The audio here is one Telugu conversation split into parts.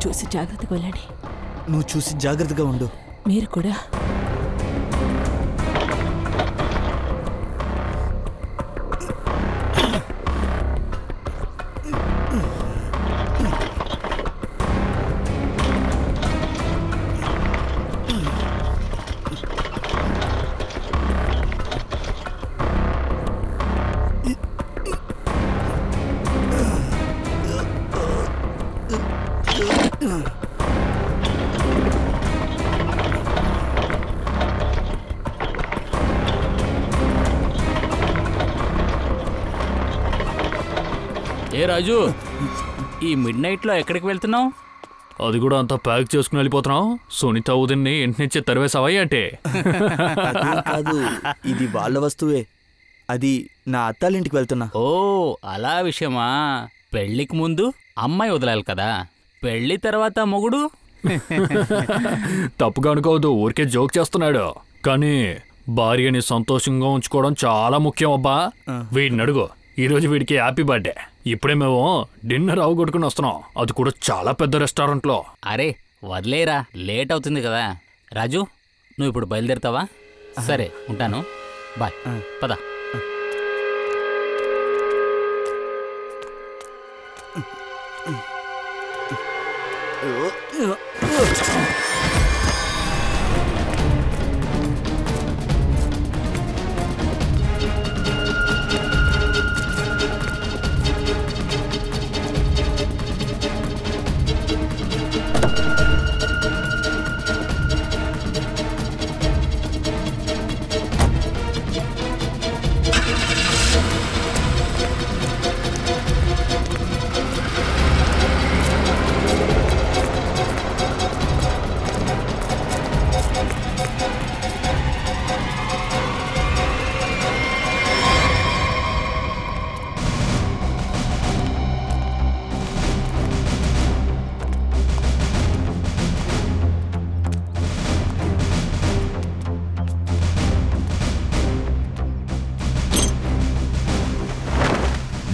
చూసి జాగ్రత్తగా వెళ్ళండి. నువ్వు చూసి జాగ్రత్తగా ఉండు. మీరు కూడా. ఏ రాజు, ఈ మిడ్ నైట్లో ఎక్కడికి వెళ్తున్నావు? అది కూడా అంతా ప్యాక్ చేసుకుని వెళ్ళిపోతున్నావు. సునీత ఉదయన్ని ఇంటి నుంచే తరివేసావా అంటే? కాదు, ఇది వాళ్ళ వస్తువే. అది నా అత్తాలింటికి వెళ్తున్నా. ఓ అలా విషయమా? పెళ్ళికి ముందు అమ్మాయి వదలాలి కదా, పెళ్ళి తర్వాత మొగుడు. తప్పుగా అనుకోవద్దు, ఊరికే జోక్ చేస్తున్నాడు. కానీ భార్యని సంతోషంగా ఉంచుకోవడం చాలా ముఖ్యం అబ్బా. వీడిని అడుగు, ఈరోజు వీడికి హ్యాపీ బర్త్డే. ఇప్పుడే మేము డిన్నర్ అవగొట్టుకుని వస్తున్నాం, అది కూడా చాలా పెద్ద రెస్టారెంట్లో. అరే వదిలేరా, లేట్ అవుతుంది కదా. రాజు, నువ్వు ఇప్పుడు బయలుదేరుతావా? సరే ఉంటాను, బాయ్. పద.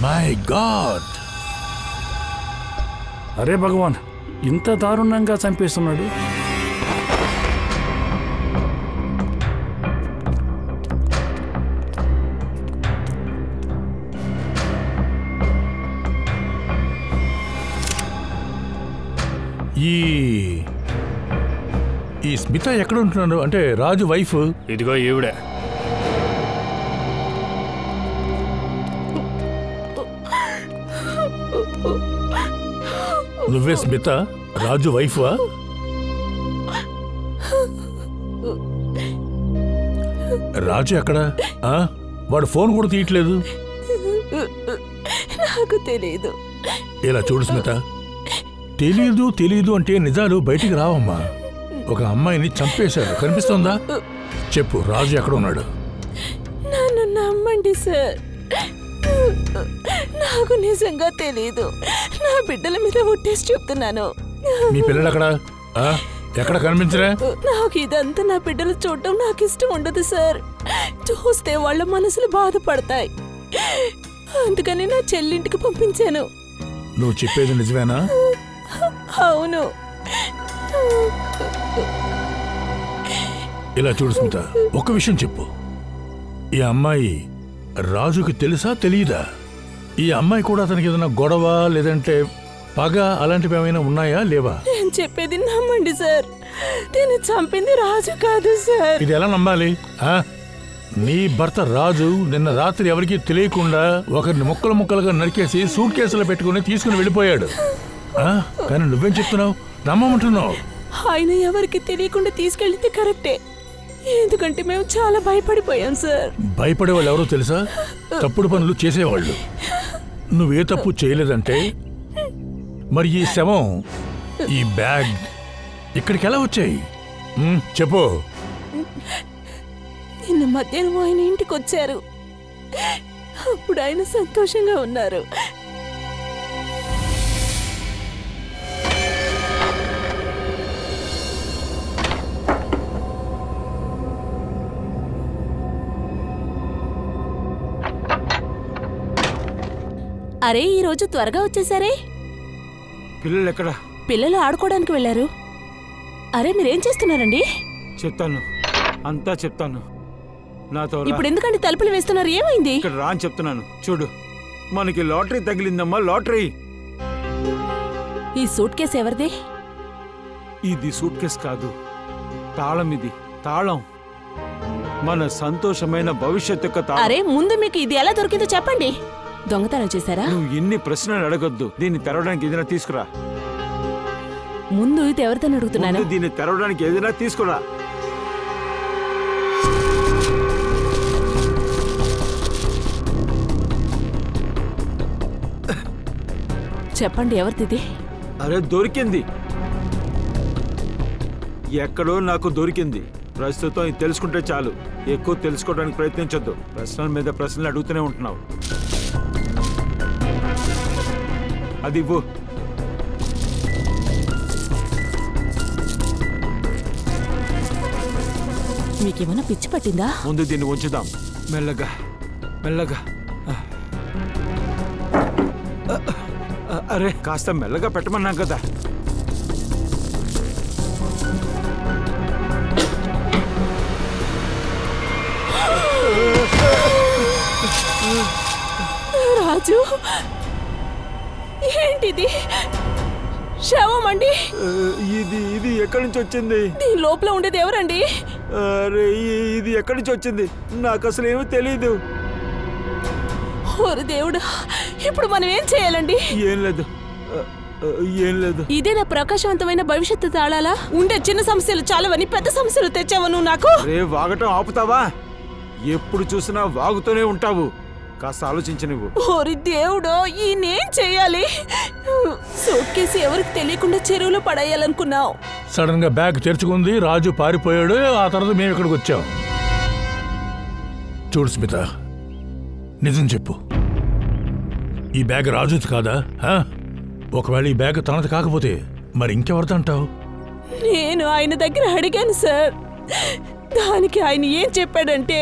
My God! అరే భగవాన్, ఇంత దారుణంగా చంపేస్తున్నాడు. ఈ స్మిత ఎక్కడ ఉంటున్నాడు? అంటే రాజు వైఫ్. ఇదిగో ఈవిడే. నువ్వే స్మిత, రాజు వైఫా? రాజు ఎక్కడ? వాడు ఫోన్ కూడా తీయట్లేదు. నాకు తెలియదు. ఇలా చూడు స్మిత, తెలీదు తెలీదు అంటే నిజాలు బయటికి రావమ్మా. ఒక అమ్మాయిని చంపేశాడు, కనిపిస్తోందా? చెప్పు, రాజు ఎక్కడ ఉన్నాడు? నన్ను నమ్మండి సార్, నాకు నిజంగా తెలీదు. నా బిడ్డల మీద ఒట్టేసి చెప్తున్నాను. మీ పిల్లలు ఎక్కడ? ఎక్కడ కనిపించరా? నాకు ఇదంతా నా బిడ్డలు చూడటం నాకు ఇష్టం ఉండదు సార్. చూస్తే వాళ్ళ మనసులు బాధపడతాయి. అందుకని నా చెల్లింటికి పంపించాను. నువ్వు చెప్పేది నిజమేనా? అవును. ఇలా చూడు స్మిత, ఒక విషయం చెప్పు. ఈ అమ్మాయి రాజుకి తెలుసా తెలియదా? ఈ అమ్మాయి కూడా అతనికి ఏదైనా గొడవ లేదంటే పగ అలాంటివి ఏమైనా ఉన్నాయా లేవా? నేను చెప్పేది నమ్మండి సార్, నేను చంపింది రాజు కాదు సార్. ఇది ఎలా నమ్మాలి? నీ భర్త రాజు నిన్న రాత్రి ఎవరికీ తెలియకుండా ఒకరిని ముక్కలు ముక్కలుగా నరికేసి సూట్ కేసులో పెట్టుకుని తీసుకుని వెళ్ళిపోయాడు. కానీ నువ్వేం చెప్తున్నావు? నమ్మమంటున్నావు? ఆయన ఎవరికి తెలియకుండా తీసుకెళ్తే కరెక్టే, ఎందుకంటే మేము చాలా భయపడిపోయాం సార్. భయపడే వాళ్ళు ఎవరో తెలుసా? తప్పుడు పనులు చేసేవాళ్ళు. నువ్వే తప్పు చేయలేదంటే మరి ఈ శవం, ఈ బ్యాగ్ ఇక్కడికి ఎలా వచ్చాయి? చెప్పు. నిన్న మధ్యాహ్నం ఆయన ఇంటికి వచ్చారు. అప్పుడు ఆయన సంతోషంగా ఉన్నారు. అరే, ఈ రోజు త్వరగా వచ్చేసారే. పిల్లలు ఎక్కడ? పిల్లలు ఆడుకోవడానికి వెళ్ళారు. అరే, మీరేం చేస్తున్నారండి? చెప్తాను, అంతా చెప్తాను. నాతో ఇప్పుడు ఎందుకంటే తలుపులు వేస్తున్నారు? ఏమైంది? ఇక్కడ రా అని చెప్తున్నాను. చూడు, మనకి లాటరీ తగిలిందమ్మా, లాటరీ. ఈ సూట్ కేసు ఎవరిది? ఇది సూట్ కేసు కాదు, తాళం. ఇది తాళం, మన సంతోషమైన భవిష్యత్తు యొక్క తాళం. అరే, ముందు మీకు ఇది ఎలా దొరికిందో చెప్పండి. దొంగతనం చేశారా? నువ్వు ఎన్ని ప్రశ్నలు అడగొద్దు. దీన్ని తెరవడానికి ఏదైనా తీసుకురా. ముందు ఇది ఎవరిదని అడుగుతున్నాను. దీన్ని తెరవడానికి ఏదైనా తీసుకురా. చెప్పండి, ఎవరిది? అరే, దొరికింది. ఎక్కడో నాకు దొరికింది. ప్రస్తుతం ఇది తెలుసుకుంటే చాలు, ఎక్కువ తెలుసుకోవడానికి ప్రయత్నించొద్దు. ప్రశ్నల మీద ప్రశ్నలు అడుగుతూనే ఉంటున్నావు. అది ఇవ్వు. మీకేమైనా పిచ్చి పట్టిందా? ముందు దీన్ని ఉంచుదాం, మెల్లగా మెల్లగా. అరే, కాస్త మెల్లగా పెట్టమన్నాం కదా. రాజు, ఏంటిది? శవం అండి. ఇది ఎక్కడి నుంచి వచ్చింది? దీని లోపల ఉండేది ఎవరండి? అరే, ఇది ఎక్కడి నుంచి వచ్చింది? నాకు అసలు ఏమీ తెలీదు. ఓరి దేవుడా, ఇప్పుడు మనం ఏం చేయాలండి? ఏం లేదు, ఏం లేదు. ఇదే నా ప్రకాశవంతమైన భవిష్యత్తు తాళాలా? ఉండే చిన్న సమస్యలు చాలవని పెద్ద సమస్యలు తెచ్చావు నువ్వు నాకు. రే, వాగటం ఆపుతావా? ఎప్పుడు చూసినా వాగుతూనే ఉంటావు. కాస్త ఆలోచించు నువ్వు. ఓరి దేవుడో, ఈయనేం చెయ్యాలి? సూట్ కేసు ఎవరికి తెలియకుండా చెరువులో పడేయాలనుకున్నావు. సడన్ గా బ్యాగ్ తెరుచుకుంది, రాజు పారిపోయాడు. ఆ తర్వాత మేము ఇక్కడికి వచ్చాం. చూడు స్మిత, నిజం చెప్పు, ఈ బ్యాగ్ రాజుది కాదా? ఒకవేళ ఈ బ్యాగ్ తనది కాకపోతే మరి ఇంకెవరితో అంటావు? నేను ఆయన దగ్గర అడిగాను సార్. దానికి ఆయన ఏం చెప్పాడంటే,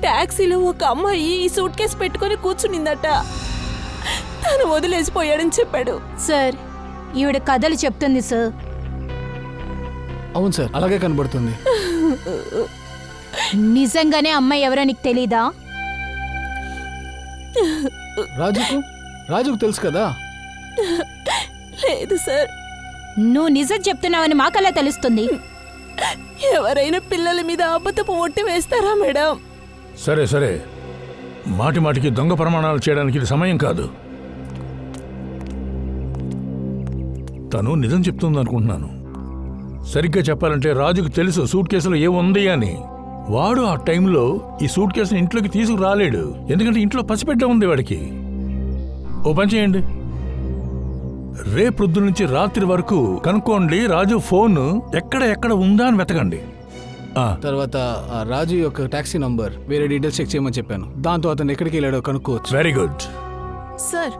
టాక్సీలో ఒక అమ్మాయి ఈ సూట్ కేసు పెట్టుకుని కూర్చునిందట, తను వదిలేసిపోయాడని చెప్పాడు. సార్, ఈవిడ కథలు చెప్తుంది సార్. అవును సార్, అలాగే కనబడుతుంది. నిజంగానే అమ్మాయి ఎవరో నీకు తెలీదా? రాజుకు తెలుసు కదా. లేదు సార్. నువ్వు నిజం చెప్తున్నావని మాకలా తెలుస్తుంది. ఎవరైనా పిల్లల మీద అబద్ధపు ఒట్టి వేస్తారా మేడం? సరే సరే, మాటి మాటికి దొంగ ప్రమాణాలు చేయడానికి ఇది సమయం కాదు. తను నిజం చెప్తుంది అనుకుంటున్నాను. సరిగ్గా చెప్పాలంటే రాజుకు తెలుసు సూట్ కేసులో ఏముంది అని. వాడు ఆ టైంలో ఈ సూట్ కేసుని ఇంట్లోకి తీసుకురాలేడు, ఎందుకంటే ఇంట్లో పసిపెట్ట ఉంది వాడికి. ఓ పని చేయండి, రేపొద్దు నుంచి రాత్రి వరకు కనుక్కోండి రాజు ఫోన్ ఎక్కడ ఉందా అని వెతకండి. తర్వాత రాజు యొక్క టాక్సీ నంబర్ వేరే డీటెయిల్స్ చెక్ చేయమని చెప్పాను. దాంతో అతను ఎక్కడికి వెళ్ళాడో కనుక్కోవచ్చు. వెరీ గుడ్ సార్,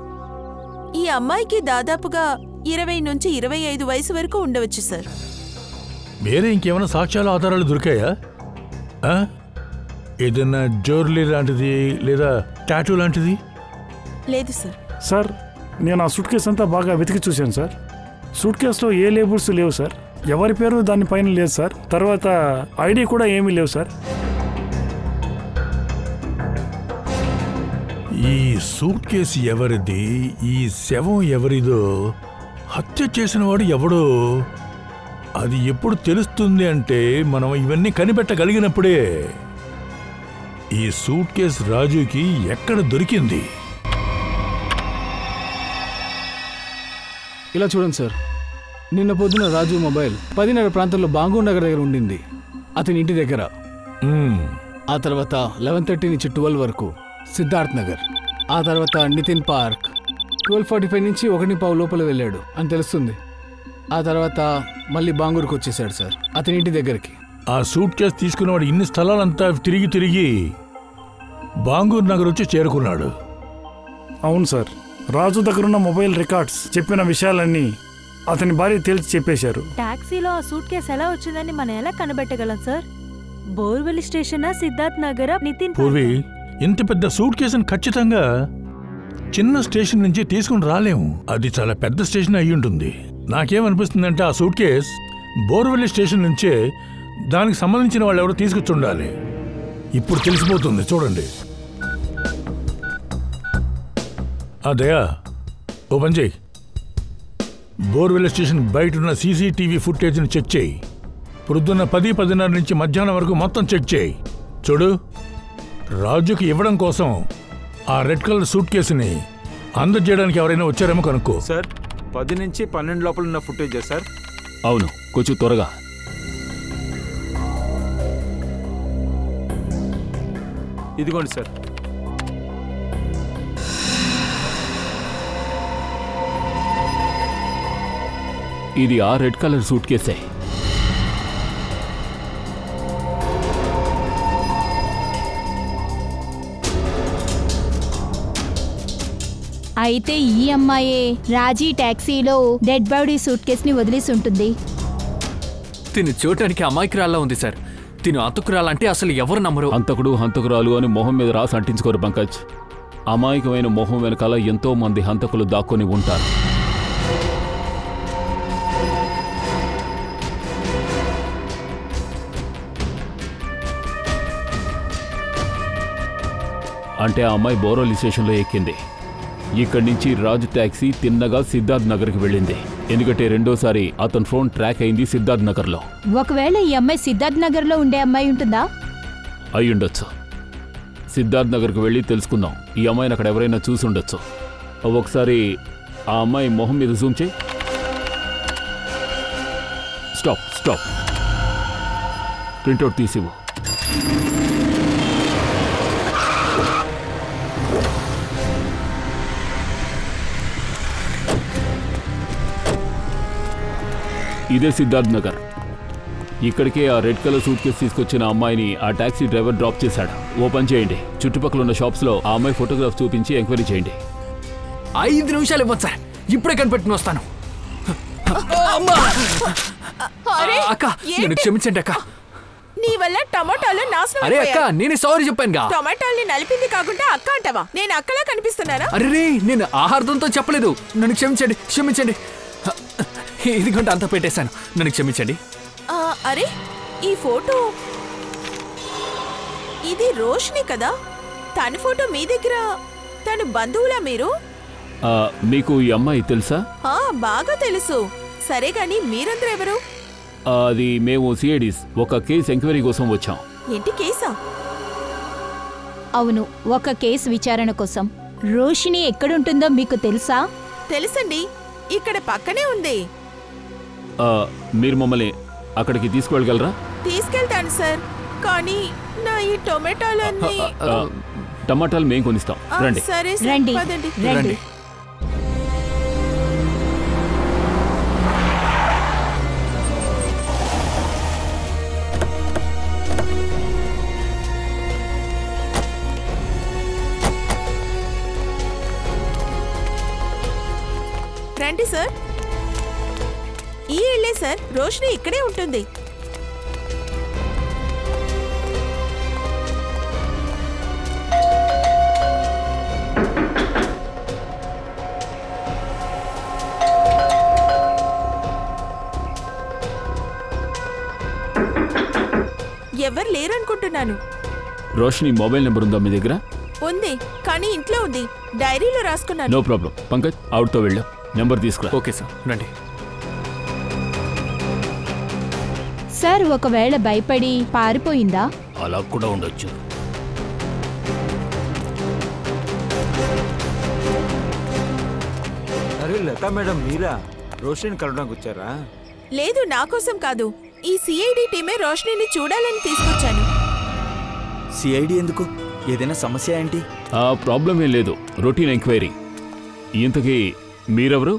ఈ అమ్మాయికి దాదాపుగా 20 నుంచి 25 వయసు వరకు ఉండవచ్చు సార్. వేరే ఇంకేమైనా సాక్ష్యాలు ఆధారాలు దొరికాయా? ఏదైనా జ్యువెలరీ లాంటిది లేదా టాటూ లాంటిది? లేదు సార్. సార్, నేను ఆ సూట్ కేసు అంతా బాగా వెతికి చూశాను సార్. సూట్ కేసులో ఏ లేబుల్స్ లేవు సార్, ఎవరి పేరు దానిపైన లేదు సార్. తర్వాత ఐడి కూడా ఏమీ లేవు సార్. ఈ సూట్ కేసు ఎవరిది, ఈ శవం ఎవరిదో, హత్య చేసిన వాడు ఎవడో అది ఎప్పుడు తెలుస్తుంది అంటే మనం ఇవన్నీ కనిపెట్టగలిగినప్పుడే. ఈ సూట్ కేసు రాజుకి ఎక్కడ దొరికింది? ఇలా చూడండి సార్, నిన్న పొద్దున రాజు మొబైల్ 10:30 ప్రాంతంలో బాంగూర్ నగర్ దగ్గర ఉండింది, అతని ఇంటి దగ్గర. ఆ తర్వాత 11:30 నుంచి 12 వరకు సిద్ధార్థ్ నగర్. ఆ తర్వాత నితిన్ పార్క్ 12:45 నుంచి 1:15 లోపల వెళ్ళాడు అని తెలుస్తుంది. ఆ తర్వాత మళ్ళీ బాంగూర్కి వచ్చేసాడు సార్, అతని ఇంటి దగ్గరికి. ఆ సూట్ కేసు తీసుకున్నవాడు ఇన్ని స్థలాలంతా తిరిగి బాంగూర్ నగర్ వచ్చి చేరుకున్నాడు. అవును సార్, రాజు దగ్గరున్న మొబైల్ రికార్డ్స్ చెప్పిన విషయాలన్నీ అతని భార్య తేల్చి చెప్పేశారు. టాక్సీలో ఆ సూట్ కేసు ఎలా వచ్చిందని మనం ఎలా కనిపెట్టగలం sir? Borewell station, Siddharth Nagar, Nitin. Purvi, ఇంత పెద్ద సూట్ కేసును ఖచ్చితంగా చిన్న స్టేషన్ నుంచి తీసుకుని రాలేము. అది చాలా పెద్ద స్టేషన్ అయి ఉంటుంది. నాకేమనిపిస్తుందంటే ఆ సూట్ కేస్ బోర్వెల్ స్టేషన్ నుంచే దానికి సంబంధించిన వాళ్ళు ఎవరో తీసుకొచ్చుండాలి. ఇప్పుడు తెలిసిపోతుంది, చూడండి. దయా, ఓ పని చేయి, బోర్వెల్ స్టేషన్ బయట ఉన్న సీసీటీవీ ఫుటేజ్ని చెక్ చేయి. పొద్దున్న 10-10:30 నుంచి మధ్యాహ్నం వరకు మొత్తం చెక్ చేయి. చూడు, రాజుకి ఇవ్వడం కోసం ఆ రెడ్ కలర్ సూట్ కేసుని అందజేయడానికి ఎవరైనా వచ్చారేమో కనుక్కో. సార్, 10 నుంచి 12 లోపల ఉన్న ఫుటేజా సార్? అవును, కొంచెం త్వరగా. ఇదిగోండి సార్. ఇది ఆ రెడ్ కలర్ సూట్ కేసే. అయితే ఈ అమ్మాయే రాజీ టాక్సీలో డెడ్ బాడీ సూట్ కేస్ ని వదిలేసి ఉంటుంది. తిను చూడటానికి అమాయకురాల్లా ఉంది సార్. తిను హంతకురాలంటే అసలు ఎవరు నమ్మరు. హంతకుడు హంతకురాలు అని మొహం మీద రాసి అంటించుకోరు పంకజ్. అమాయకమైన మొహం వెనకాల ఎంతో మంది హంతకులు దాక్కొని ఉంటారు. అంటే ఆ అమ్మాయి బోరోలి స్టేషన్లో ఎక్కింది. ఇక్కడి నుంచి రాజు టాక్సీ తిన్నగా సిద్ధార్థ్ నగర్కి వెళ్ళింది. ఎందుకంటే రెండోసారి అతని ఫోన్ ట్రాక్ అయింది సిద్ధార్థ్ నగర్లో. ఒకవేళ ఈ అమ్మాయి సిద్ధార్థ్ నగర్ లో ఉండే అమ్మాయి ఉంటుందా? అయ్యుండొచ్చు. సిద్ధార్థ్ నగర్కి వెళ్ళి తెలుసుకుందాం. ఈ అమ్మాయిని అక్కడ ఎవరైనా చూసి ఉండొచ్చు. ఒకసారి ఆ అమ్మాయి మొహం మీద జూమ్ చేయి. స్టాప్. ప్రింట్అవుట్ తీసివు. ఇదే సిద్ధార్థ్ నగర్. ఇక్కడికే ఆ రెడ్ కలర్ సూట్ కేసు తీసుకొచ్చిన అమ్మాయిని ఆ టాక్సీ డ్రైవర్ డ్రాప్ చేశాడు. ఓపెన్ చేయండి. చుట్టుపక్కల ఉన్న షాప్స్లో ఆ అమ్మాయి ఫోటోగ్రాఫ్ చూపించి ఎంక్వైరీ చేయండి. 5 నిమిషాలు ఇవ్వండి సార్, ఇప్పుడే కనిపెట్టుకుని వస్తాను. అక్క, నేను క్షమించండి అక్క. నీ వల్ల టమాటాలు నాశనం అరే అక్క, నేనే సారీ చెప్పానుగా. టమాటాల్ని నలిపింది కాకుండా అక్క అంటావా? నేను అక్కలా కనిపిస్తున్నానా? అరే, నేను ఆహారంతో చెప్పలేదు. నన్ను క్షమించండి. ఇదిగోండి, అంతా పెట్టేశాను. నన్ను క్షమించండి. అరే, ఈ ఫోటో ఇది రోష్ని కదా? తన ఫోటో మీ దగ్గర. తను బంధువులా మీరు? మీకు ఈ అమ్మాయి తెలుసా? బాగా తెలుసు. సరే గాని మీరందరూ ఎవరు? అది మేము సిఐడీస్ ఒక కేసు ఎంక్వైరీ కోసం వచ్చాం. ఏంటి కేసా? అవును, ఒక కేసు విచారణ కోసం. రోషిని ఎక్కడుంటుందో మీకు తెలుసా? తెలుసండి, ఇక్కడ పక్కనే ఉంది. మీరు మమ్మల్ని అక్కడికి తీసుకువెళ్ళగలరా? తీసుకెళ్తాను సార్, కానీ నా ఈ టొమాటోలన్నీ. టమాటాలు మేము కొనిస్తాం, రండి. సరే రండి రండి. రండి సార్. ఈ ఇల్లే సార్, రోషిని ఇక్కడే ఉంటుంది. ఎవరు లేరనుకుంటున్నాను. రోషిని మొబైల్ నెంబర్ ఉందా మీ దగ్గర? ఉంది, కానీ ఇంట్లో ఉంది, డైరీలో రాసుకున్నాను. No problem. పంకజ్, అవుట్తో వెళ్ళు, నెంబర్ తీసుకురా. ఓకే సార్, రండి. సార్, ఒకవేళ భయపడి పారిపోయిందా? అలా కూడా ఉండొచ్చు. అరే లతా మేడం, మీరా రోషిని కలవడానికి వచ్చారా? లేదు, నా కోసం కాదు. ఈ సిఐడి టీమే రోషిని చూడాలని తీసుకొచ్చాను. సిఐడి ఎందుకు? ఏదైనా సమస్య ఏంటి? ప్రాబ్లం ఏం లేదు, రొటీన్ ఎంక్వైరీ. ఇంతకీ మీరెవరు?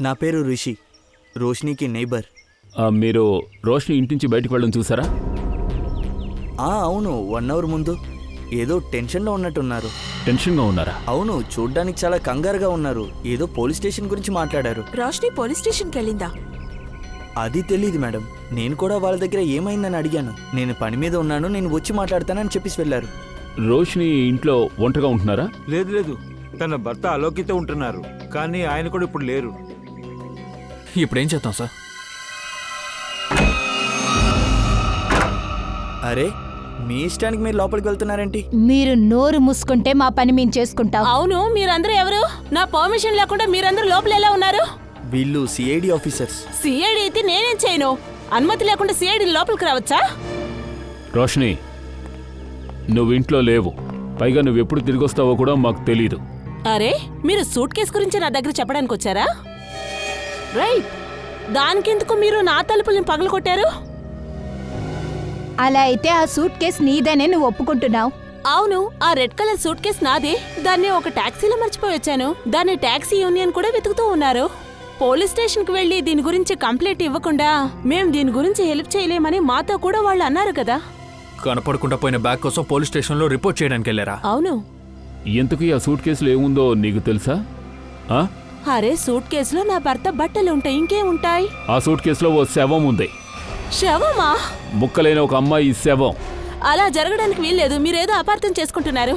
నా పేరు రిషి, రోషినికి నైబర్. మీరు రోషిని ఇంటి నుంచి బయటకు వెళ్ళడం చూసారా? అవును, 1 అవర్ ముందు. ఏదో టెన్షన్లో ఉన్నట్టున్నారు. టెన్షన్గా ఉన్నారా? అవును, చూడ్డానికి చాలా కంగారుగా ఉన్నారు. ఏదో పోలీస్ స్టేషన్ గురించి మాట్లాడారు. రోషిని పోలీస్ స్టేషన్కి వెళ్ళిందా? అది తెలియదు మేడం. నేను కూడా వాళ్ళ దగ్గర ఏమైందని అడిగాను. నేను పని మీద ఉన్నాను, నేను వచ్చి మాట్లాడతానని చెప్పేసి వెళ్ళారు. రోషిని ఇంట్లో ఒంటరిగా ఉంటున్నారా? లేదు లేదు, తన భర్త అలోకితో ఉంటున్నారు, కానీ ఆయన కూడా ఇప్పుడు లేరు. ఇప్పుడేం చేద్దాం సార్? అరే, మీ ఇష్టానికి మీరు లోపలికి వెళ్తున్నారేంటి? మీరు నోరు మూసుకుంటే మా పని మేము చేసుకుంటాం. అవును, మీరందరూ ఎవరు? నా పర్మిషన్ లేకుండా మీరందరూ లోపల ఎలా ఉన్నారు? వీళ్ళు సిఐడి ఆఫీసర్స్. సిఐడి అయితే నేనేం చేయను? అనుమతి లేకుండా సిఐడి లోపలికి రావచ్చా? రోషిని, నువ్వు ఇంట్లో లేవు, పైగా నువ్వు ఎప్పుడు తిరిగి వస్తావో కూడా మాకు తెలీదు. అరే, మీరు సూట్ కేసు గురించి నా దగ్గర చెప్పడానికి వచ్చారా? రైట్, దానికెందుకు మీరు నా తలుపుల్ని పగలగొట్టారు? అలా అయితే ఆ సూట్ కేసు నీదనే నువ్వు ఒప్పుకుంటున్నావు. అవును, ఆ రెడ్ కలర్ సూట్ కేసు నాదే. దాన్ని ఒక టాక్సీలో మర్చిపోయి వచ్చాను. దాన్ని టాక్సీ యూనియన్ కూడా వెతుకుతూ ఉన్నారు. పోలీస్ స్టేషన్కి వెళ్లి దీని గురించి కంప్లైంట్ ఇవ్వకుండా మేం దీని గురించి హెల్ప్ చేయలేమని మాతో కూడా వాళ్ళు అన్నారు కదా. కనపడకుండా పోయిన బ్యాగ్ కోసం పోలీస్ స్టేషన్లో రిపోర్ట్ చేయడానికి వెళ్ళారా? అవును. ఎందుకు ఆ సూట్ కేసులో ఏముందో నీకు తెలుసా? అరే, సూట్ కేసులో నా భర్త బట్టలు ఉంటాయి, ఇంకేం ఉంటాయి? ఆ సూట్ కేసులో ఓ శవం ఉంది. శవమా? ముక్కలైన ఒక అమ్మాయి శవం. అలా జరగడానికి వీల్లేదు, మీరేదో అపార్థం చేసుకుంటున్నారు.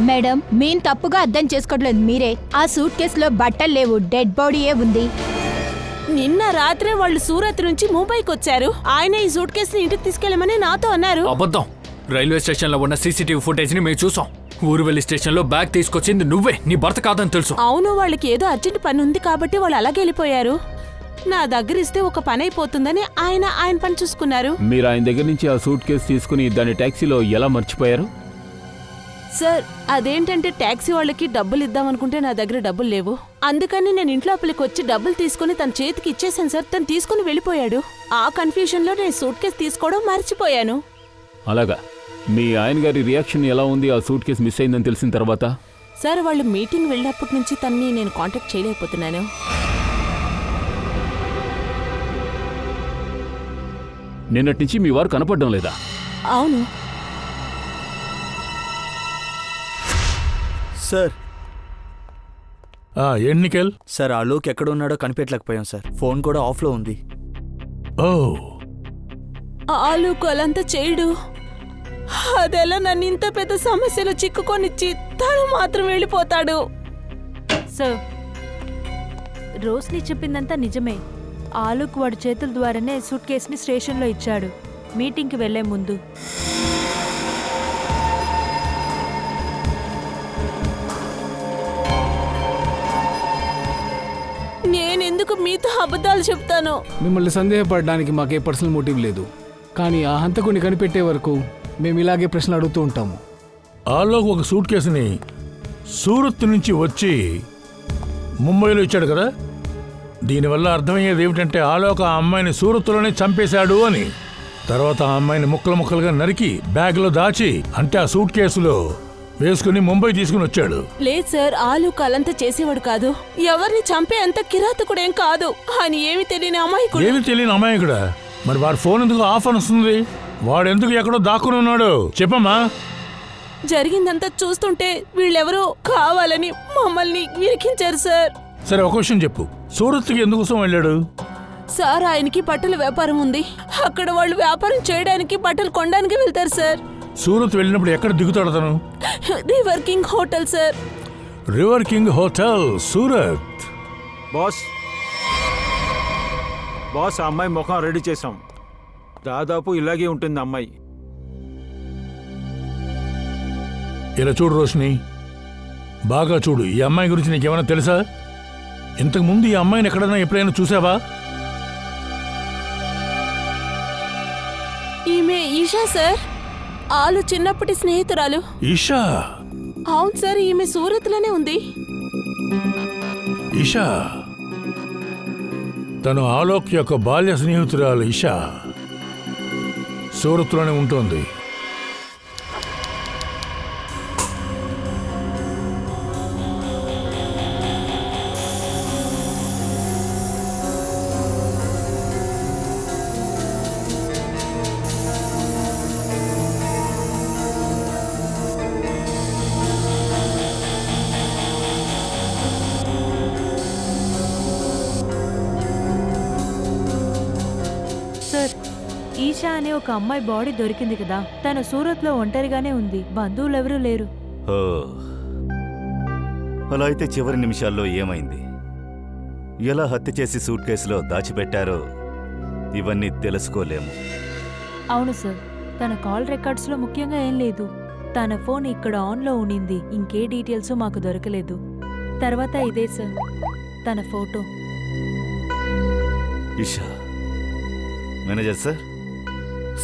మేడం, మేం తప్పుగా అర్థం చేసుకోవట్లేదు, మీరే. ఆ సూట్ కేసులో బట్టలు లేవు, డెడ్ బాడీయే ఉంది. నిన్న రాత్రే వాళ్ళు సూరత్ నుంచి ముంబైకి వచ్చారు. ఆయన ఈ సూట్ కేసుని ఇంటికి తీసుకెళ్లమని నాతో అన్నారు. అబద్ధం. రైల్వే స్టేషన్లో ఉన్న సీసీటీవీ ఫుటేజ్ ని మేము చూసాం. ఊరువెల్లి స్టేషన్లో బ్యాగ్ తీసుకొచ్చింది నువ్వే, నీ భర్త కాదని తెలుసు. అవును, వాళ్ళకి ఏదో అర్జెంట్ పని ఉంది కాబట్టి వాళ్ళు అలాగే వెళ్ళిపోయారు. నా దగ్గర ఇస్తే ఒక పని అయిపోతుందని ఆయన పని చూసుకున్నారు. మీరు ఆయన దగ్గర నుంచి ఆ సూట్ కేసు తీసుకుని దాన్ని టాక్సీలో ఎలా మర్చిపోయారు? సార్, అదేంటంటే టాక్సీ వాళ్ళకి డబ్బులు ఇద్దామనుకుంటే నా దగ్గర డబ్బులు లేవు. అందుకని నేను ఇంట్లోపలికి వచ్చి డబ్బులు తీసుకుని తన చేతికి ఇచ్చేసాను సార్. తను తీసుకుని వెళ్ళిపోయాడు. ఆ కన్ఫ్యూజన్లో నేను సూట్ కేసు తీసుకోవడం మర్చిపోయాను. అలాగా? మీ ఆయన గారి రియాక్షన్ ఎలా ఉంది ఆ సూట్ కేసు మిస్ అయిందని తెలిసిన తర్వాత? సార్, వాళ్ళు మీటింగ్ వెళ్ళినప్పటి నుంచి తన్ని నేను కాంటాక్ట్ చేయలేకపోతున్నాను. నిన్నటి నుంచి మీ వారు కనపడడం లేదా? అవును సార్. ఎన్నికల్ సార్, ఆలోక్ ఎక్కడ ఉన్నాడో కనిపెట్టలేకపోయాం సార్. ఫోన్ కూడా ఆఫ్లో ఉంది. ఓ, ఆలోక్ అలంతా చేయడు. అదెలా నన్ను ఇంత పెద్ద సమస్యలో చిక్కుకొనిచ్చి తను మాత్రం వెళ్ళిపోతాడు. సార్, రోష్ని చెప్పిందంతా నిజమే. ఆలోక్ వాడి చేతుల ద్వారానే సూట్ కేసుని స్టేషన్లో ఇచ్చాడు మీటింగ్కి వెళ్లే ముందు. నేనెందుకు నేనెందుకు మీతో అబద్ధాలు చెప్తాను? మిమ్మల్ని సందేహపడడానికి మాకే పర్సనల్ మోటివ్ లేదు, కానీ ఆ హంతకుడిని కనిపెట్టే వరకు మేము ఇలాగే ప్రశ్నలు అడుగుతూ ఉంటాము. ఆలోక్ ఒక సూట్ కేసుని సూరత్ నుంచి వచ్చి ముంబైలో ఇచ్చాడు కదా, దీనివల్ల అర్థమయ్యేది ఏమిటంటే ఆలోక్ ఆ అమ్మాయిని సూరత్లోనే చంపేశాడు అని. తర్వాత ఆ అమ్మాయిని ముక్కలు ముక్కలుగా నరికి బ్యాగ్లో దాచి, అంటే ఆ సూట్ కేసులో వేసుకుని ముంబై తీసుకుని వచ్చాడు. లేదు సార్, ఆలోక్ అలంతా చేసేవాడు కాదు. ఎవరిని చంపే అంత కిరాతకుడేం కాదు. ఆయన ఏమి తెలియని అమాయకుడు. ఏమి తెలియని అమాయకుడా? మరి వాడి ఫోన్ ఎందుకు ఆఫ్ అని వస్తుంది? వాడెందుకు ఎక్కడో దాక్కుని ఉన్నాడు చెప్పమ్మా. జరిగిందంతా చూస్తుంటే వీళ్ళెవరో కావాలని మమ్మల్ని విరికించారు సార్. సరే ఒక విషయం చెప్పు, సూరత్కి ఎందుకోసం వెళ్ళాడు? సార్ ఆయనకి బట్టల వ్యాపారం ఉంది. అక్కడ వాళ్ళు వ్యాపారం చేయడానికి బట్టలు కొనడానికి వెళ్తారు సార్. సూరత్ వెళ్ళినప్పుడు ఎక్కడ దిగుతాడు అతను? River king hotel sir. River king hotel, Surat. Boss boss ఆ అమ్మాయి ముఖం రెడీ చేసాం. దాదాపు ఇలాగే ఉంటుంది అమ్మాయి. ఇలా చూడు రోషిని, బాగా చూడు. ఈ అమ్మాయి గురించి నీకేమైనా తెలుసా? ఇంతకుముందు ఈ అమ్మాయిని ఎక్కడైనా ఎప్పుడైనా చూసావా? ఈమె ఈషా సార్, ఆలు చిన్నప్పటి స్నేహితురాలు. ఈషా? అవును సార్, ఈమె సూరత్లోనే ఉంది. ఈషా తను ఆలోక్ యొక్క బాల్య స్నేహితురాలు. ఈషా సూరత్లోనే ఉంటుంది. ఈషా అనే ఒక అమ్మాయి బాడీ దొరికింది కదా, తను సూరత్లో ఒంటరిగానే ఉంది. బంధువులెవరూ లేరు. అలా అయితే చివరి నిమిషాల్లో ఏమైంది, ఎలా హత్య చేసి సూట్ కేసులో దాచిపెట్టారో ఇవన్నీ తెలుసుకోలేము. అవును సార్, తన కాల్ రికార్డ్స్లో ముఖ్యంగా ఏం లేదు. తన ఫోన్ ఇక్కడ ఆన్లో ఉండింది. ఇంకే డీటెయిల్స్ మాకు దొరకలేదు. తర్వాత ఇదే సార్ తన photo. Isha manager sir.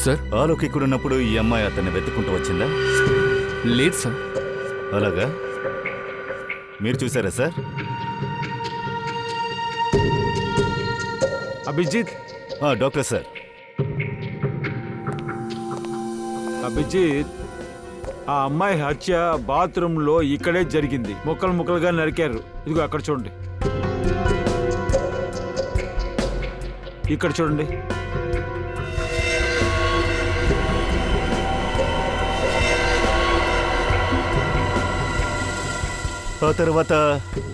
Sir Alok ఇక్కడ ఉన్నప్పుడు ఈ అమ్మాయి అతన్ని వెతుక్కుంటూ వచ్చిందా? లేదు సార్. అలాగా, మీరు చూసారా sir? Abhijit. Doctor sir. Abhijit, ఆ అమ్మాయి హత్య బాత్రూంలో ఇక్కడే జరిగింది. ముక్కలు ముక్కలుగా నరికారు. ఇదిగో అక్కడ చూడండి, ఇక్కడ చూడండి. ఆ తర్వాత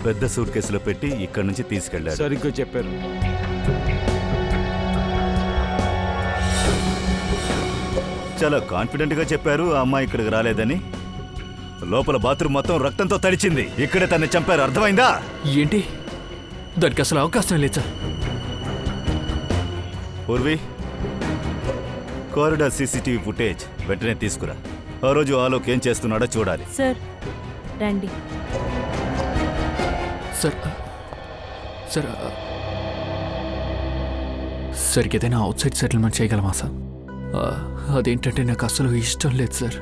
పెద్ద సూట్ కేసులో పెట్టి ఇక్కడి నుంచి తీసుకెళ్లారు. సరిగ్గా చెప్పారు. చాలా కాన్ఫిడెంట్ గా చెప్పారు ఆ అమ్మాయి ఇక్కడికి రాలేదని. లోపల బాత్రూమ్ మొత్తం రక్తంతో తడిచింది. ఇక్కడే తన్ని చంపారు, అర్థమైందా? ఏంటి? దానికి అసలు అవకాశం లేదు sir. Purvi, corridor CCTV footage వెంటనే తీసుకురా. ఆ రోజు ఆలోక్ ఏం చేస్తున్నాడో చూడాలి. సార్ రండి. సార్ సార్ సార్ ఏదైనా అవుట్ సైడ్ సెటిల్మెంట్ చేయగలమా సార్? అదేంటంటే నాకు అసలు ఇష్టం లేదు సార్.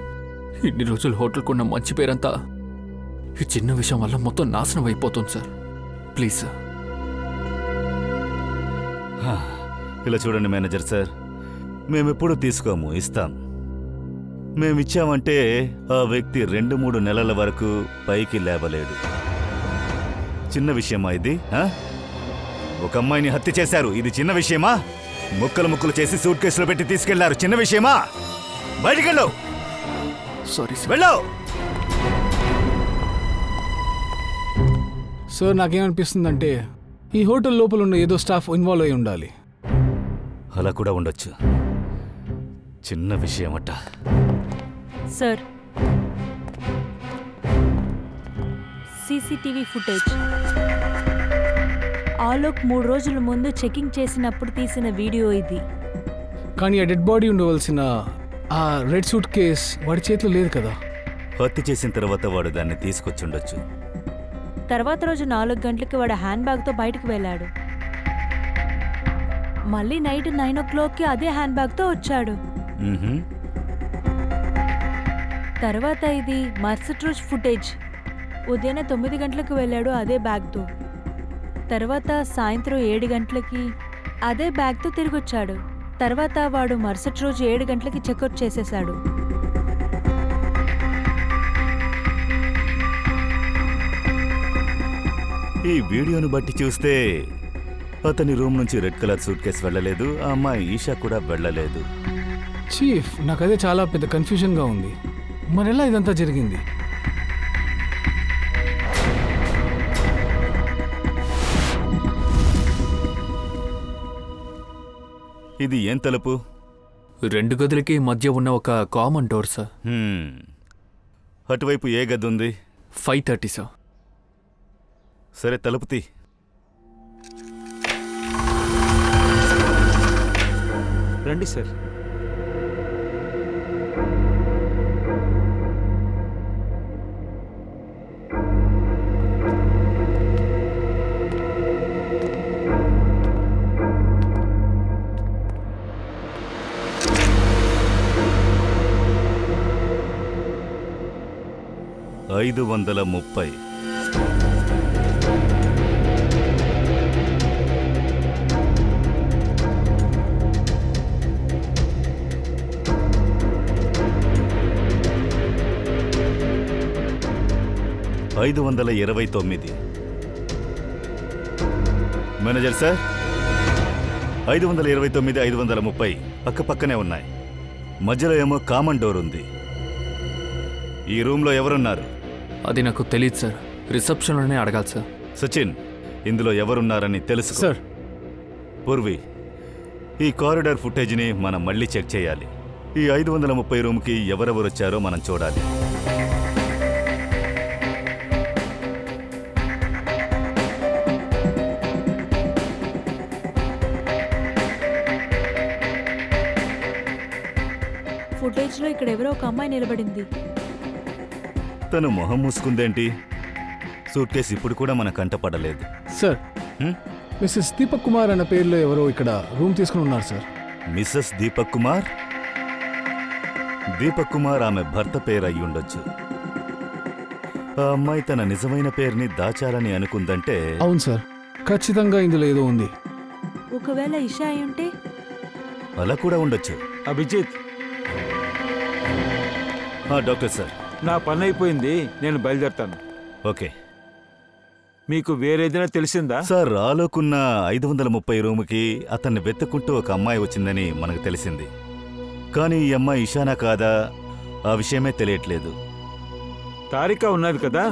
ఇన్ని రోజులు హోటల్కు ఉన్న మంచి పేరంతా ఈ చిన్న విషయం వల్ల మొత్తం నాశనం అయిపోతుంది సార్. Please sir. ఇలా చూడండి మేనేజర్ సార్, మేమెప్పుడు తీసుకోము, ఇస్తాం. మేమిచ్చామంటే ఆ వ్యక్తి 2-3 నెలల వరకు పైకి లేవలేడు. చిన్న విషయమా ఇది? ఒక అమ్మాయిని హత్య చేశారు, ఇది చిన్న విషయమా? ముక్కలు ముక్కలు చేసి సూట్ కేసులో పెట్టి తీసుకెళ్లారు, చిన్న విషయమా? బయటికి వెళ్ళు. సారీ వెళ్ళు. సార్ నాకేమనిపిస్తుందంటే ఈ హోటల్ లోపల ఉన్న ఏదో స్టాఫ్ ఇన్వాల్వ్ అయి ఉండాలి. అలా కూడా ఉండొచ్చు. చిన్న విషయమట. Sir CCTV footage. ఆలోక్ 3 రోజుల ముందు చెకింగ్ చేసినప్పుడు తీసిన వీడియో ఇది. కానీ ఆ డెడ్ బాడీ ఉండవలసిన ఆ రెడ్ సూట్ కేస్ వాడి చేతిలో లేదు కదా. హత్య చేసిన తర్వాత వాడు దాన్ని తీసుకొచ్చుండొచ్చు. తర్వాత రోజు 4 గంటలకి వాడు హ్యాండ్ బ్యాగ్తో బయటకు వెళ్ళాడు. మళ్ళీ నైట్ 9 o'clockకి అదే హ్యాండ్ బ్యాగ్తో వచ్చాడు. తర్వాత ఇది మరుసటి రోజు ఫుటేజ్. ఉదయాన్నే 9 గంటలకు వెళ్ళాడు అదే బ్యాగ్తో. తర్వాత సాయంత్రం 7 గంటలకి అదే బ్యాగ్తో తిరిగి వచ్చాడు. తర్వాత వాడు మరుసటి రోజు 7 గంటలకి చెక్అవుట్ చేసేశాడు. ఈ వీడియోను బట్టి చూస్తే అతని రూమ్ నుంచి రెడ్ కలర్ సూట్ కేసు వెళ్ళలేదు, ఆ అమ్మాయి ఈషా కూడా వెళ్ళలేదు. చీఫ్, నాకదే చాలా పెద్ద కన్ఫ్యూజన్గా ఉంది. మరెలా ఇదంతా జరిగింది? ఇది ఏం తలుపు? 2 గదులకి మధ్య ఉన్న ఒక కామన్ డోర్ సార్. అటువైపు ఏ గది ఉంది? 5:30 సార్. సరే, తలుపు తీ. రండి సార్. $530. $529. మేనేజర్ సార్, 529, 530 పక్క పక్కనే ఉన్నాయి. మధ్యలో ఏమో కామన్ డోర్ ఉంది. ఈ రూమ్లో ఎవరున్నారు? అది నాకు తెలియదు సార్. రిసెప్షన్లోనే అడగాలి సార్. సచిన్, ఇందులో ఎవరున్నారని తెలుసు సార్. పూర్వి, ఈ కారిడార్ ఫుటేజ్ని మనం మళ్ళీ చెక్ చేయాలి. ఈ 530 రూమ్కి ఎవరెవరు వచ్చారో మనం చూడాలి. ఫుటేజ్లో ఇక్కడ ఎవరో ఒక అమ్మాయి నిలబడింది. తను మొహం మూసుకుందేంటి? సూట్ కేసు ఇప్పుడు కూడా మన కంటపడలేదు. సార్, మిస్సెస్ దీపక్ కుమార్ అన్న పేరులో ఎవరో ఇక్కడ రూమ్ తీసుకుని ఉన్నారు సార్. మిస్సెస్ దీపక్ కుమార్? దీపక్ కుమార్ ఆమె భర్త పేరు అయి ఉండొచ్చు. ఆ అమ్మాయి తన నిజమైన పేరుని దాచాలని అనుకుందంటే... అవును సార్, ఖచ్చితంగా ఇందులో ఏదో ఉంది. ఒకవేళ ఇషా అయి ఉంటే? అలా కూడా ఉండొచ్చు. అభిజిత్, డాక్టర్ సార్, నా పని అయిపోయింది, నేను బయలుదేరుతాను. ఓకే. మీకు వేరేదైనా తెలిసిందా? సార్, ఆలోకున్న 530 రూముకి అతన్ని వెతుక్కుంటూ ఒక అమ్మాయి వచ్చిందని మనకు తెలిసింది. కానీ ఈ అమ్మాయి ఇషానా కాదా, ఆ విషయమే తెలియట్లేదు. తారిక ఉన్నది కదా,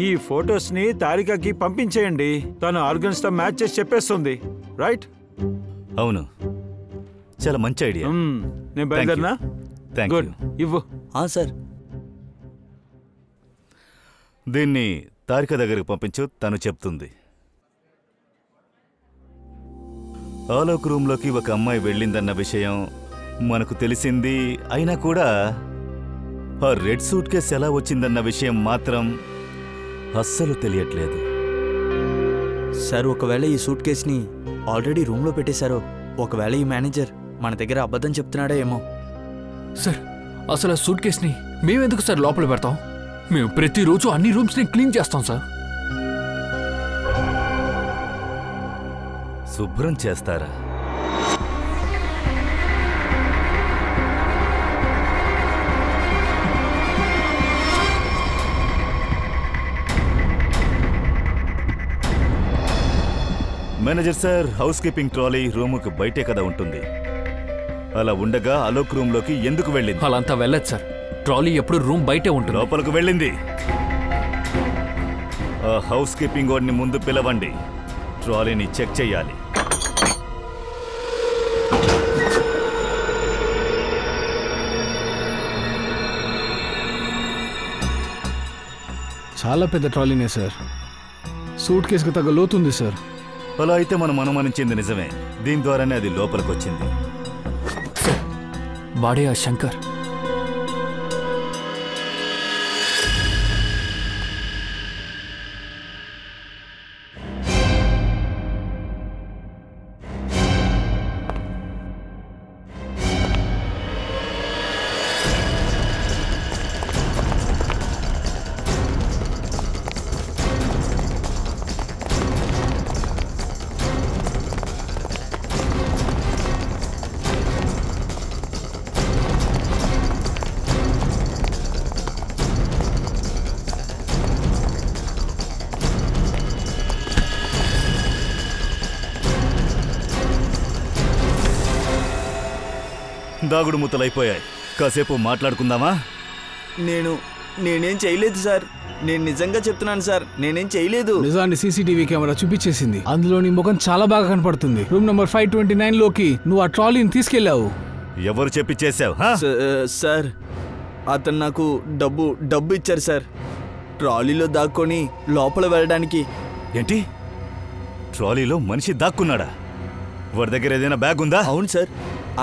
ఈ ఫొటోస్ని తారికకి పంపించేయండి. తను ఆర్గన్స్తో మ్యాచ్ చేసి చెప్పేస్తుంది. రైట్? అవును, చాలా మంచి ఐడియా. నేను బయలుదేరినా? గుడ్, ఇవ్వు. సార్, దీన్ని తారిక దగ్గరకు పంపించు, తను చెప్తుంది. ఆలోక్ రూమ్లోకి ఒక అమ్మాయి వెళ్ళిందన్న విషయం మనకు తెలిసింది. అయినా కూడా ఆ రెడ్ సూట్ కేసు ఎలా వచ్చిందన్న విషయం మాత్రం అస్సలు తెలియట్లేదు. సార్, ఒకవేళ ఈ సూట్ కేసుని ఆల్రెడీ రూమ్లో పెట్టేశారో, ఒకవేళ ఈ మేనేజర్ మన దగ్గర అబద్ధం చెప్తున్నాడో ఏమో. సార్, అసలు ఆ సూట్ కేసుని మేమెందుకు సార్ లోపల పెడతాం? మేము ప్రతిరోజు అన్ని రూమ్స్ని క్లీన్ చేస్తాం సార్. శుభ్రం చేస్తారా? Manager sir, house keeping trolley రూముకు బయటే కదా ఉంటుంది. అలా ఉండగా అలోక్ రూమ్లోకి ఎందుకు వెళ్ళింది? అలా అంతా వెళ్ళదు సార్. ట్రాలీ ఎప్పుడు రూమ్ బయటే ఉంటుంది. లోపలికి వెళ్ళింది. ఆ హౌస్ కీపింగ్ వాడిని ముందు పిలవండి. ట్రాలీని చెక్ చేయాలి. చాలా పెద్ద ట్రాలీనే సార్. సూట్ కేసుకు తగ్గ లోతుంది సార్. అలా అయితే మనం అనుమానించింది నిజమే. దీని ద్వారానే అది లోపలికి వచ్చింది. వాడే ఆ శంకర్. దాగుడు ముత్తలైపోయాయి. కాసేపు మాట్లాడుకుందామా? నేనేం చేయలేదు సార్. నేను నిజంగా చెప్తున్నాను సార్, నేనేం చేయలేదు. నిజాన్ని సీసీటీవీ కెమెరా చూపించేసింది. అందులో నీ ముఖం చాలా బాగా కనపడుతుంది. రూమ్ నెంబర్ 529 లోకి నువ్వు ఆ ట్రాలీని తీసుకెళ్లావు. ఎవరు చెప్పి చేసావు? సార్, అతను నాకు డబ్బు ఇచ్చారు సార్, ట్రాలీలో దాక్కొని లోపల వెళ్ళడానికి. ఏంటి? ట్రాలీలో మనిషి దాక్కున్నాడా? వాడి దగ్గర ఏదైనా బ్యాగ్ ఉందా? అవును సార్,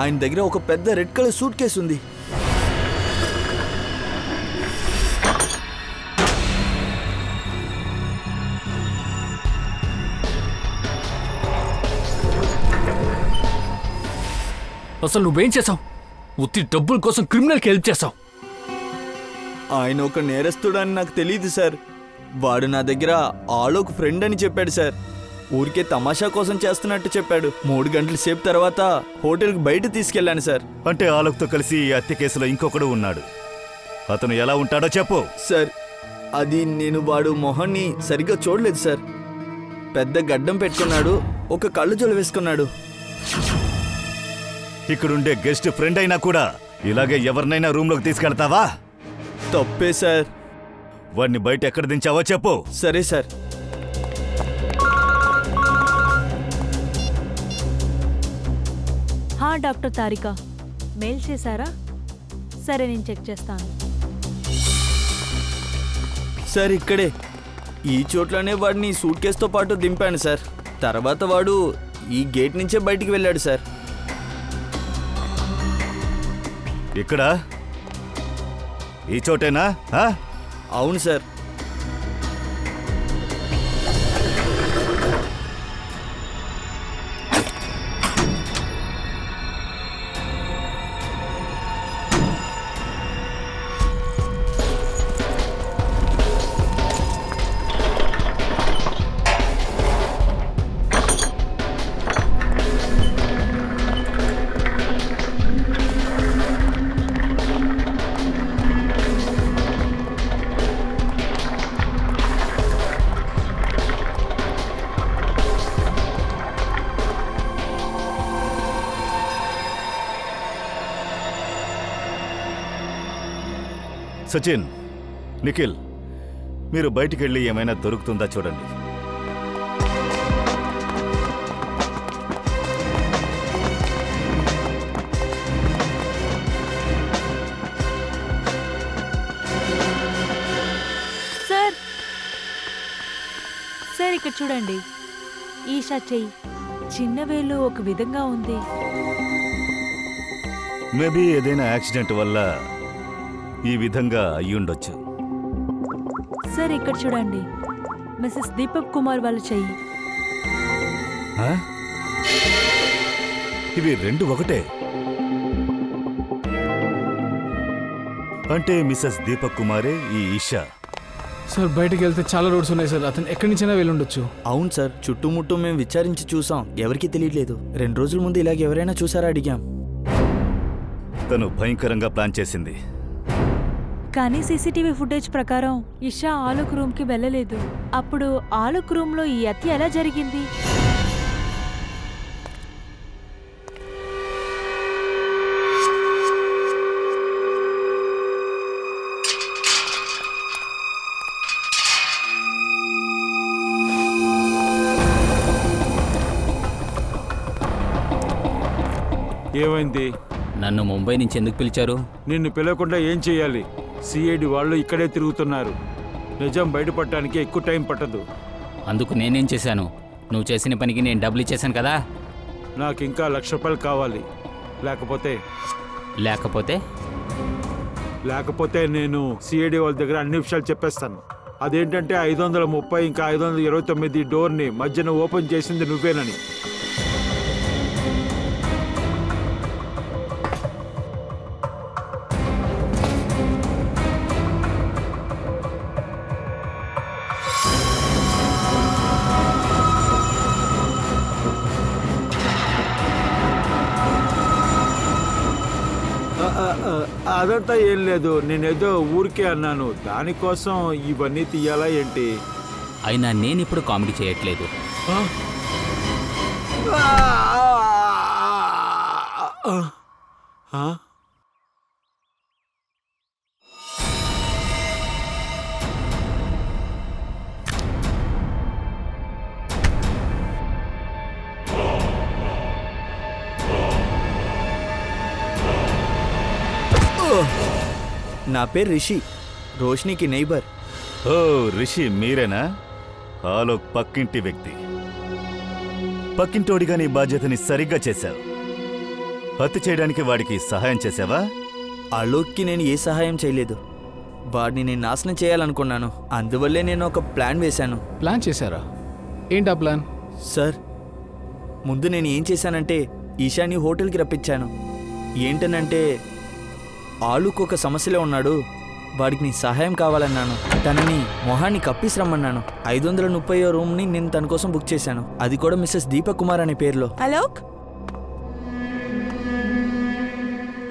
ఆయన దగ్గర ఒక పెద్ద రెడ్ కలర్ సూట్ కేసు ఉంది. అసలు నువ్వేం చేసావు? ఉత్తి డబ్బుల కోసం క్రిమినల్కి హెల్ప్ చేసావు. ఆయన ఒక నేరస్తుడు అని నాకు తెలియదు సార్. వాడు నా దగ్గర ఆలోక్ ఫ్రెండ్ అని చెప్పాడు సార్. ఊరికే తమాషా కోసం చేస్తున్నట్టు చెప్పాడు. 3 గంటల సేపు తర్వాత హోటల్కి బయట తీసుకెళ్లాను సార్. అంటే ఆలోక్తో కలిసి ఈ హత్య కేసులో ఇంకొకడు ఉన్నాడు. అతను ఎలా ఉంటాడో చెప్పు. సార్, అది నేను వాడు మొహాన్ని సరిగ్గా చూడలేదు సార్. పెద్ద గడ్డం పెట్టుకున్నాడు, ఒక కళ్ళజోలు వేసుకున్నాడు. ఇక్కడుండే గెస్ట్ ఫ్రెండ్ అయినా కూడా ఇలాగే ఎవరినైనా రూమ్లోకి తీసుకెళ్తావా? తప్పే సార్. వాడిని బయట ఎక్కడ దించావో చెప్పు. సరే సార్. డాక్టర్ తారిక మెయిల్ చేశారా? సరే, నేను చెక్ చేస్తాను. సార్, ఇక్కడే ఈ చోట్లోనే వాడిని సూట్ కేసుతో పాటు దింపాను సార్. తర్వాత వాడు ఈ గేట్ నుంచే బయటికి వెళ్ళాడు సార్. ఇక్కడ ఈ చోటేనా? అవును సార్. సచిన్, నిఖిల్, మీరు బయటికి వెళ్ళి ఏమైనా దొరుకుతుందా చూడండి. సార్, ఇక్కడ చూడండి. ఈషా చెయ్యి చిన్న వేలు ఒక విధంగా ఉంది. మేబీ ఏదైనా యాక్సిడెంట్ వల్ల ఈ విధంగా అయ్యుండొచ్చు. సార్, ఇక్కడ చూడండి. మిసెస్ దీపక్ కుమార్ వాళ్ళ చెయ్యి. ఇవి 2 ఒకటే. అంటే మిసెస్ దీపక్ కుమారే ఈ ఈషా. సార్, బయటకు వెళ్తే చాలా రోడ్స్ ఉన్నాయి సార్. అతను ఎక్కడి నుంచైనా వెళ్ళుండొచ్చు. అవును సార్, చుట్టుముట్టు మేము విచారించి చూసాం, ఎవరికీ తెలియలేదు. 2 రోజుల ముందు ఇలాగ ఎవరైనా చూసారా అడిగాం. తను భయంకరంగా ప్లాన్ చేసింది. కానీ సీసీటీవీ ఫుటేజ్ ప్రకారం ఇషా ఆలోక్ రూమ్కి వెళ్ళలేదు. అప్పుడు ఆలోక్ రూమ్లో ఈ హత్య ఎలా జరిగింది? ఏమైంది? నన్ను ముంబై నుంచి ఎందుకు పిలిచారు? నిన్ను పిలవకుండా ఏం చేయాలి? సిఐడి వాళ్ళు ఇక్కడే తిరుగుతున్నారు. నిజం బయటపడటానికి ఎక్కువ టైం పట్టదు. అందుకు నేనేం చేశాను? నువ్వు చేసిన పనికి నేను డబ్బులు ఇచ్చేసాను కదా. నాకు ఇంకా 1,00,000 రూపాయలు కావాలి. లేకపోతే నేను సిఐడి వాళ్ళ దగ్గర అన్ని విషయాలు చెప్పేస్తాను. అదేంటంటే 530 ఇంకా 529 డోర్ని మధ్యన ఓపెన్ చేసింది నువ్వేనని. అదంతా ఏం లేదు, నేనేదో ఊరికే అన్నాను. దానికోసం ఇవన్నీ తీయాలా ఏంటి? అయినా నేను ఇప్పుడు కామెడీ చేయట్లేదు. నా పేరు రిషి, రోషినికి నైబర్. ఓ రిషి, మీరేనా? ఆలోక్ పక్కింటి వ్యక్తి. పక్కింటోడిగా నీ బాధ్యతని సరిగ్గా చేశావు. హత్య చేయడానికి వాడికి సహాయం చేశావా? ఆలోక్కి నేను ఏ సహాయం చేయలేదు. వాడిని నేను నాశనం చేయాలనుకున్నాను. అందువల్లే నేను ఒక ప్లాన్ వేశాను. ప్లాన్ చేశారా? ఏంటా ప్లాన్? సార్, ముందు నేను ఏం చేశానంటే ఈశాని హోటల్కి రప్పించాను. ఏంటనంటే ఆలుకు ఒక సమస్యలో ఉన్నాడు, వాడికి నీ సహాయం కావాలన్నాను. తనని మొహాన్ని కప్పిసి రమ్మన్నాను. 530 రూమ్ని నేను తన కోసం బుక్ చేశాను. అది కూడా మిస్సెస్ దీపక్ కుమార్ అనే పేరులో. అలోక్,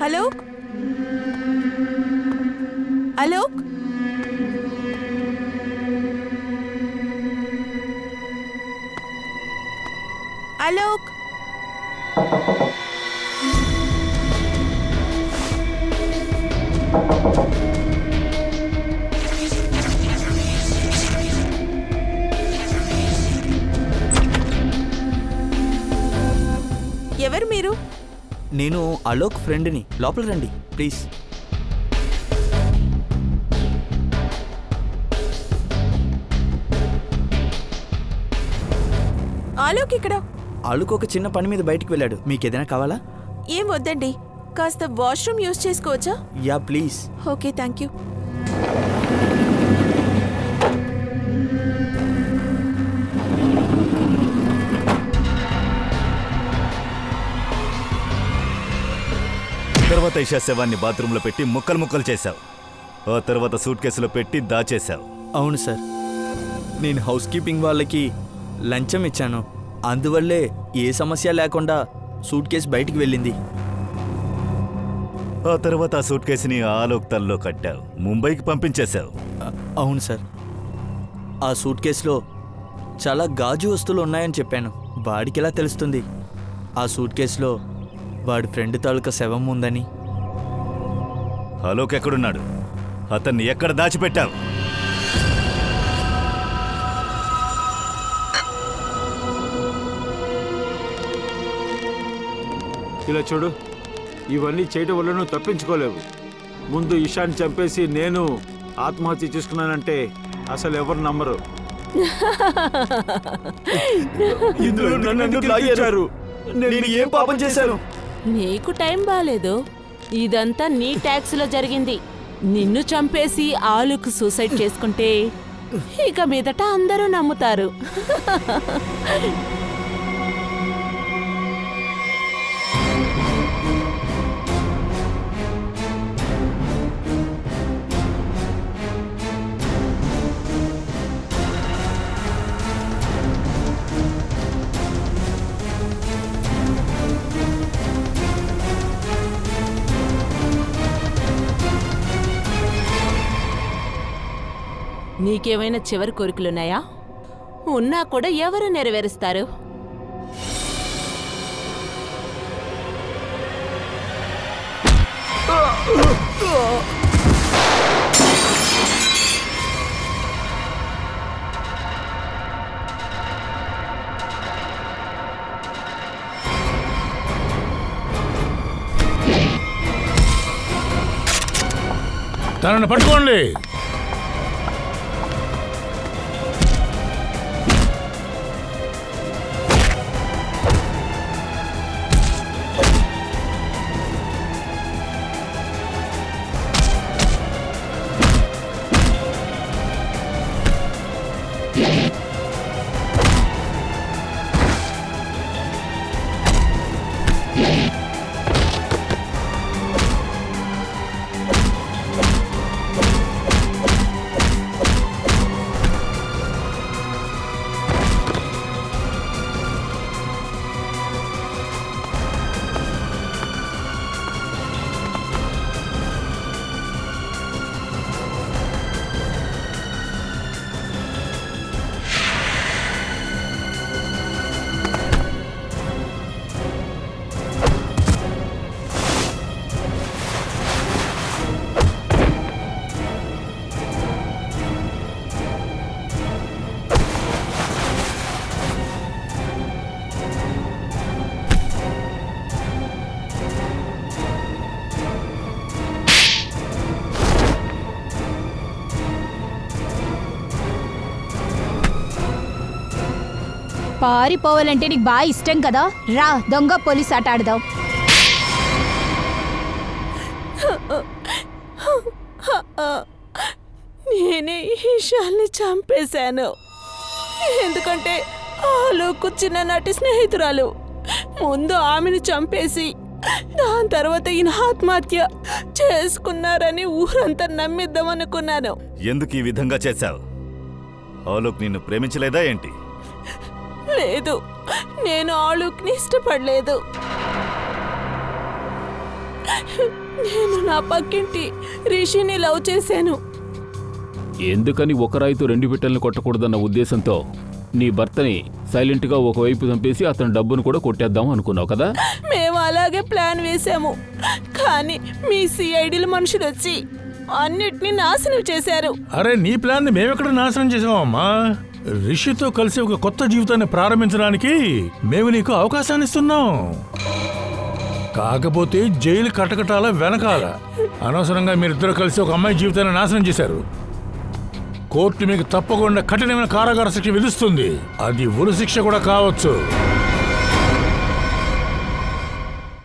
అలోక్, అలోక్, అలోక్. ఎవరు మీరు? నేను అలోక్ ఫ్రెండ్ని. లోపల రండి ప్లీజ్. ఆలోక్ ఇక్కడ. ఆలుకు ఒక చిన్న పని మీద బయటికి వెళ్ళాడు. మీకు ఏదైనా కావాలా? ఏం వద్దండి, కాస్త వాష్రూమ్ యూజ్ చేసుకోవచ్చా? Yeah please. Okay, thank you. తర్వాత ఇషా శవాన్ని బాత్రూంలో పెట్టి ముక్కలు ముక్కలు చేశావు. ఆ తర్వాత సూట్ కేసులో పెట్టి దాచేశావు. అవును సార్, నేను హౌస్ కీపింగ్ వాళ్ళకి లంచం ఇచ్చాను. అందువల్లే ఏ సమస్య లేకుండా సూట్ కేసు బయటికి వెళ్ళింది. ఆ తర్వాత ఆ సూట్ కేసుని ఆలోక్ తల్లో కట్టావు, ముంబైకి పంపించేశావు. అవును సార్, ఆ సూట్ కేసులో చాలా గాజు వస్తువులు ఉన్నాయని చెప్పాను. వాడికి ఎలా తెలుస్తుంది ఆ సూట్ కేసులో వాడి ఫ్రెండ్ తాలూకా శవం ఉందని? ఆలోక్ ఎక్కడున్నాడు? అతన్ని ఎక్కడ దాచిపెట్టావు? ఇలా చూడు, ఇవన్నీ చేయడం వల్ల నువ్వు తప్పించుకోలేవు. ముందు ఇషాన్ని చంపేసి నేను ఆత్మహత్య చేసుకున్నానంటే అసలు ఎవరు నమ్మరు. నేను ఏం పాపం చేశాను? నీకు టైం బాలేదు. ఇదంతా నీ ట్యాక్సీలో జరిగింది. నిన్ను చంపేసి ఆలుకు సూసైడ్ చేసుకుంటే ఇక మీదట అందరూ నమ్ముతారు. నీకేమైనా చివరి కోరికలున్నాయా? ఉన్నా కూడా ఎవరు నెరవేరుస్తారు? తనని పట్టుకోండి. పారిపోవాలంటే నీకు బాగా ఇష్టం కదా, రా దొంగ పోలీస్ ఆట ఆడదాం. నేనే ఈశాన్ని చంపేశాను. ఎందుకంటే ఆలోకు చిన్ననాటి స్నేహితురాలు. ముందు ఆమెను చంపేసి దాని తర్వాత ఈయన ఆత్మహత్య చేసుకున్నారని ఊరంతా నమ్మిద్దామనుకున్నాను. ఎందుకు ఈ విధంగా చేశావు? ఆలోక్ నిన్ను ప్రేమించలేదా ఏంటి? లేదు, నేను ఆలోక్ని ఇష్టపడలేదు. నేను నా పక్కింటి రిషిని లవ్ చేశాను. ఎందుకని ఒక రాయితో 2 పిట్టల్ని కొట్టకూడదన్న ఉద్దేశంతో నీ భర్తని సైలెంట్గా ఒకవైపు చంపేసి అతని డబ్బును కూడా కొట్టేద్దాం అనుకున్నావు కదా? మేము అలాగే ప్లాన్ వేశాము, కానీ మీ సిఐడిల మనుషులు వచ్చి అన్నిటినీ నాశనం చేశారు. అరే, నీ ప్లాన్ని మేమెక్కడ నాశనం చేసామమ్మా? రిషితో కలిసి ఒక కొత్త జీవితాన్ని ప్రారంభించడానికి మేము నీకు అవకాశాన్ని ఇస్తున్నాం. కాకపోతే జైలు కటకటాల వెనకాల అనవసరంగా మీరిద్దరూ కలిసి ఒక అమ్మాయి జీవితాన్ని నాశనం చేశారు. కోర్టు మీకు తప్పకుండా కఠినమైన కారాగార శిక్ష విధిస్తుంది. అది ఉరి శిక్ష కూడా కావచ్చు.